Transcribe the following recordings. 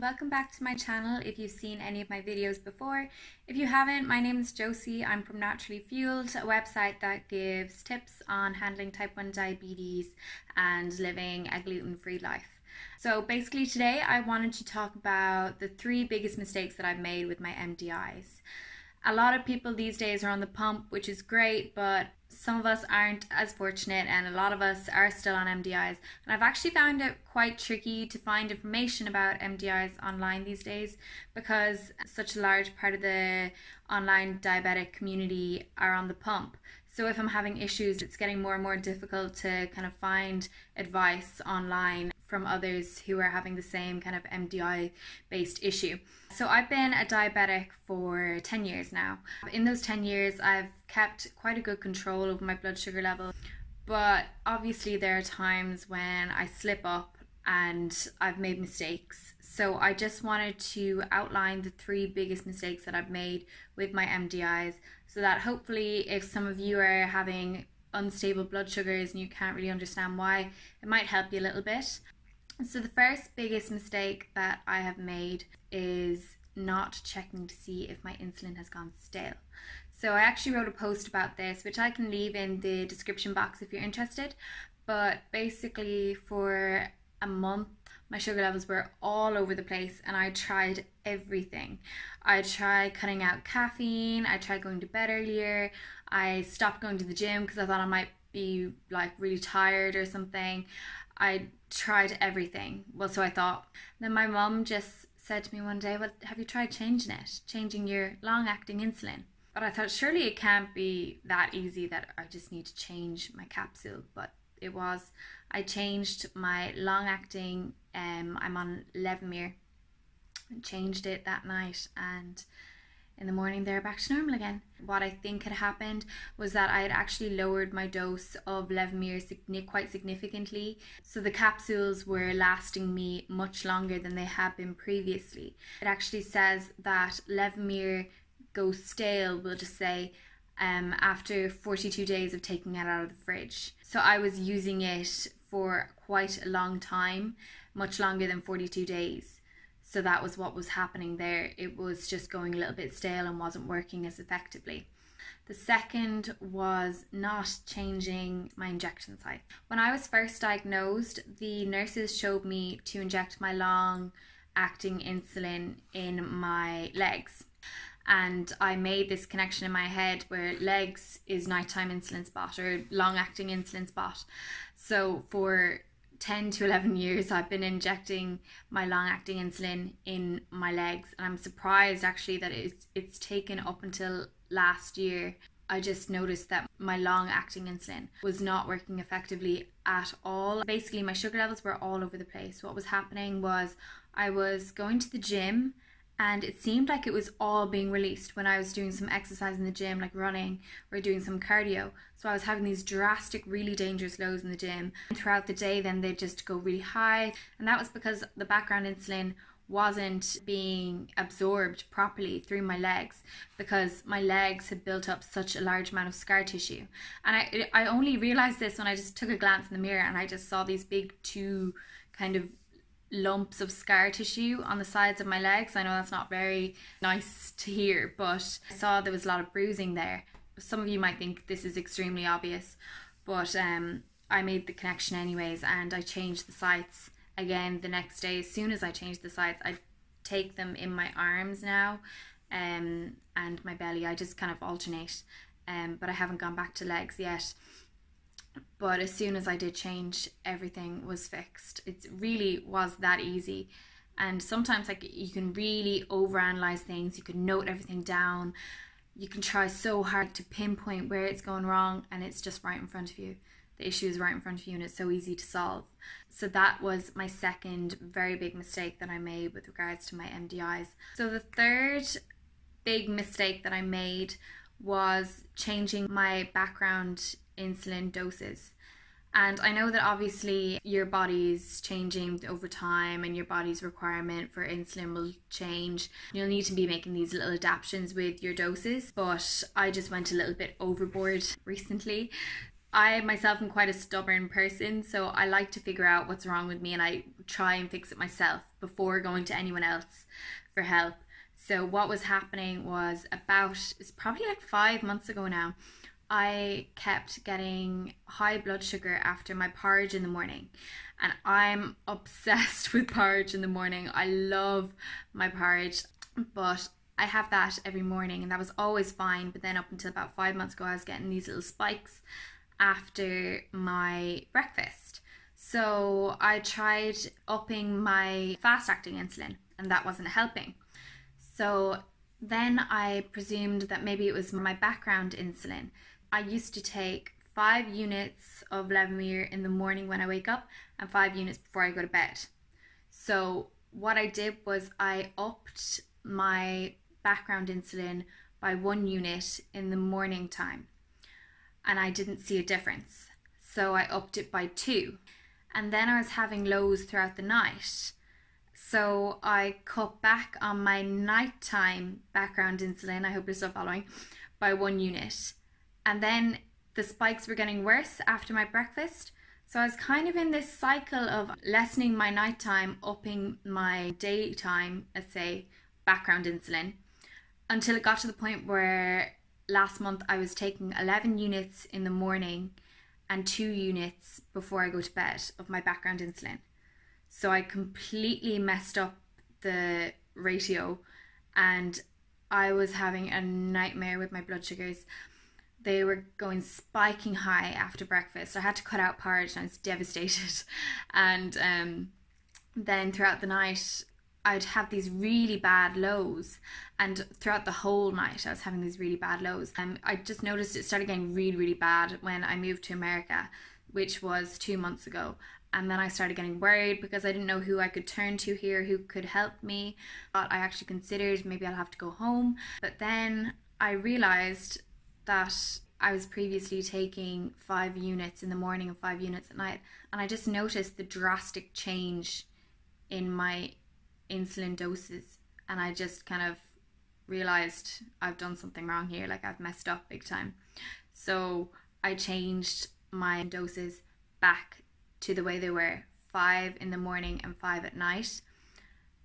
welcome back to my channel if you've seen any of my videos before. If you haven't, my name is Josie. I'm from Naturally Fueled, a website that gives tips on handling type 1 diabetes and living a gluten-free life. So basically today I wanted to talk about the 3 biggest mistakes that I've made with my MDIs. A lot of people these days are on the pump, which is great, but some of us aren't as fortunate and a lot of us are still on MDIs. And I've actually found it quite tricky to find information about MDIs online these days because such a large part of the online diabetic community are on the pump. So if I'm having issues, it's getting more and more difficult to kind of find advice online from others who are having the same kind of MDI based issue. So I've been a diabetic for 10 years now. In those 10 years I've kept quite a good control over my blood sugar level, but obviously there are times when I slip up and I've made mistakes. So I just wanted to outline the 3 biggest mistakes that I've made with my MDIs so that hopefully if some of you are having unstable blood sugars and you can't really understand why, it might help you a little bit. So the first biggest mistake that I have made is not checking to see if my insulin has gone stale. So I actually wrote a post about this, which I can leave in the description box if you're interested. But basically for a month, my sugar levels were all over the place and I tried everything. I tried cutting out caffeine, I tried going to bed earlier, I stopped going to the gym because I thought I might be like really tired or something. I tried everything. Well, so I thought. Then my mum just said to me one day, well, have you tried changing your long-acting insulin? But I thought surely it can't be that easy that I just need to change my capsule, but it was. I changed my long-acting, I'm on Levemir, changed it that night, and in the morning they're back to normal again. What I think had happened was that I had actually lowered my dose of Levemir quite significantly, so the capsules were lasting me much longer than they had been previously. It actually says that Levemir goes stale, we'll just say, after 42 days of taking it out of the fridge. So I was using it for quite a long time, much longer than 42 days. So that was what was happening there. It was just going a little bit stale and wasn't working as effectively. The second was not changing my injection site. When I was first diagnosed, the nurses showed me to inject my long-acting insulin in my legs. And I made this connection in my head where legs is nighttime insulin spot or long-acting insulin spot. So for 10 to 11 years I've been injecting my long-acting insulin in my legs, and I'm surprised actually that it's taken up until last year. I just noticed that my long-acting insulin was not working effectively at all. Basically my sugar levels were all over the place. What was happening was I was going to the gym and it seemed like it was all being released when I was doing some exercise in the gym, like running or doing some cardio. So I was having these drastic, really dangerous lows in the gym. And throughout the day, then they'd just go really high. And that was because the background insulin wasn't being absorbed properly through my legs because my legs had built up such a large amount of scar tissue. And I only realized this when I just took a glance in the mirror and I just saw these big 2 kind of lumps of scar tissue on the sides of my legs. I know that's not very nice to hear, but I saw there was a lot of bruising there. Some of you might think this is extremely obvious, but I made the connection anyways, and I changed the sites again the next day. As soon as I changed the sites, I take them in my arms now and my belly. I just kind of alternate, but I haven't gone back to legs yet. But as soon as I did change, everything was fixed. It really was that easy. And sometimes like you can really overanalyze things. You can note everything down. You can try so hard to pinpoint where it's going wrong, and it's just right in front of you. The issue is right in front of you and it's so easy to solve. So that was my second very big mistake that I made with regards to my MDIs. So the third big mistake that I made was changing my background insulin doses. And I know that obviously your body's changing over time and your body's requirement for insulin will change. You'll need to be making these little adaptations with your doses, but I just went a little bit overboard recently. I myself am quite a stubborn person, so I like to figure out what's wrong with me and I try and fix it myself before going to anyone else for help. So what was happening was it's probably like 5 months ago now, I kept getting high blood sugar after my porridge in the morning. And I'm obsessed with porridge in the morning. I love my porridge, but I have that every morning and that was always fine. But then up until about 5 months ago, I was getting these little spikes after my breakfast. So I tried upping my fast-acting insulin and that wasn't helping. So then I presumed that maybe it was my background insulin. I used to take 5 units of Levemir in the morning when I wake up and 5 units before I go to bed. So what I did was I upped my background insulin by 1 unit in the morning time and I didn't see a difference. So I upped it by 2 and then I was having lows throughout the night. So I cut back on my nighttime background insulin, I hope you're still following, by 1 unit. And then the spikes were getting worse after my breakfast. So I was kind of in this cycle of lessening my nighttime, upping my daytime, let's say, background insulin, until it got to the point where last month I was taking 11 units in the morning and 2 units before I go to bed of my background insulin. So I completely messed up the ratio and I was having a nightmare with my blood sugars. They were going spiking high after breakfast. I had to cut out porridge and I was devastated. And then throughout the night, I'd have these really bad lows. And throughout the whole night, I was having these really bad lows. I just noticed it started getting really, really bad when I moved to America, which was 2 months ago. And then I started getting worried because I didn't know who I could turn to here, who could help me. But I actually considered maybe I'll have to go home. But then I realized that I was previously taking 5 units in the morning and 5 units at night. And I just noticed the drastic change in my insulin doses. And I just kind of realized I've done something wrong here. Like I've messed up big time. So I changed my doses back to the way they were, 5 in the morning and 5 at night,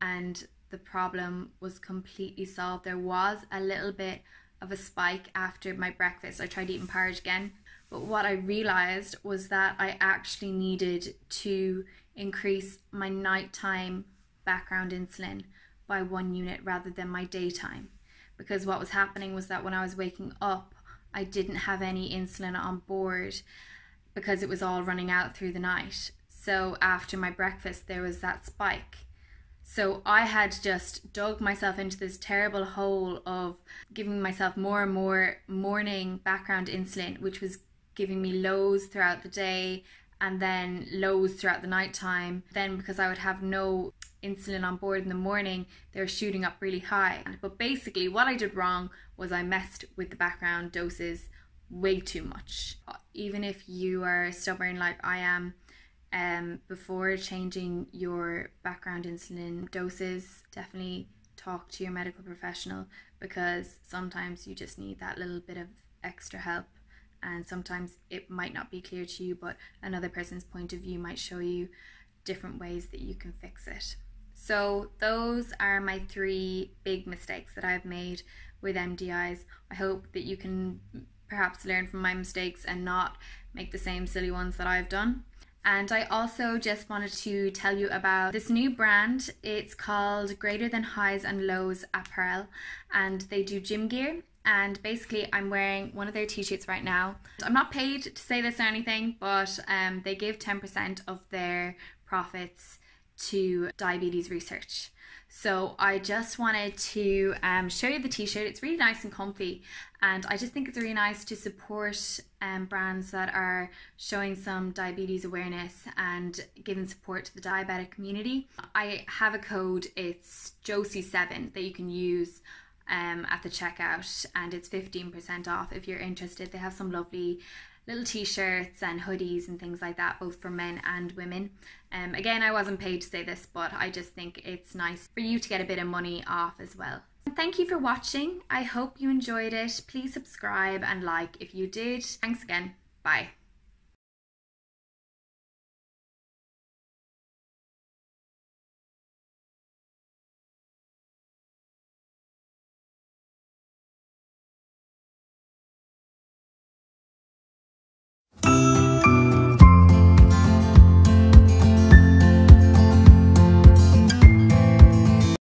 and the problem was completely solved. There was a little bit of a spike after my breakfast. I tried eating porridge again, but what I realized was that I actually needed to increase my nighttime background insulin by 1 unit rather than my daytime, because what was happening was that when I was waking up I didn't have any insulin on board because it was all running out through the night. So after my breakfast there was that spike. So I had just dug myself into this terrible hole of giving myself more and more morning background insulin, which was giving me lows throughout the day and then lows throughout the night time. Then because I would have no insulin on board in the morning, they were shooting up really high. But basically what I did wrong was I messed with the background doses way too much. Even if you are stubborn like I am, before changing your background insulin doses, definitely talk to your medical professional, because sometimes you just need that little bit of extra help, and sometimes it might not be clear to you, but another person's point of view might show you different ways that you can fix it. So those are my 3 big mistakes that I've made with MDIs. I hope that you can perhaps learn from my mistakes and not make the same silly ones that I've done. And I also just wanted to tell you about this new brand. It's called Greater Than Highs and Lows Apparel, and they do gym gear. And basically I'm wearing one of their t-shirts right now. I'm not paid to say this or anything, but they give 10% of their profits to diabetes research. So I just wanted to show you the t-shirt. It's really nice and comfy, and I just think it's really nice to support brands that are showing some diabetes awareness and giving support to the diabetic community. I have a code, it's Josie7, that you can use at the checkout, and it's 15% off if you're interested. They have some lovely little t-shirts and hoodies and things like that, both for men and women. Again, I wasn't paid to say this, but I just think it's nice for you to get a bit of money off as well. Thank you for watching. I hope you enjoyed it. Please subscribe and like if you did. Thanks again. Bye.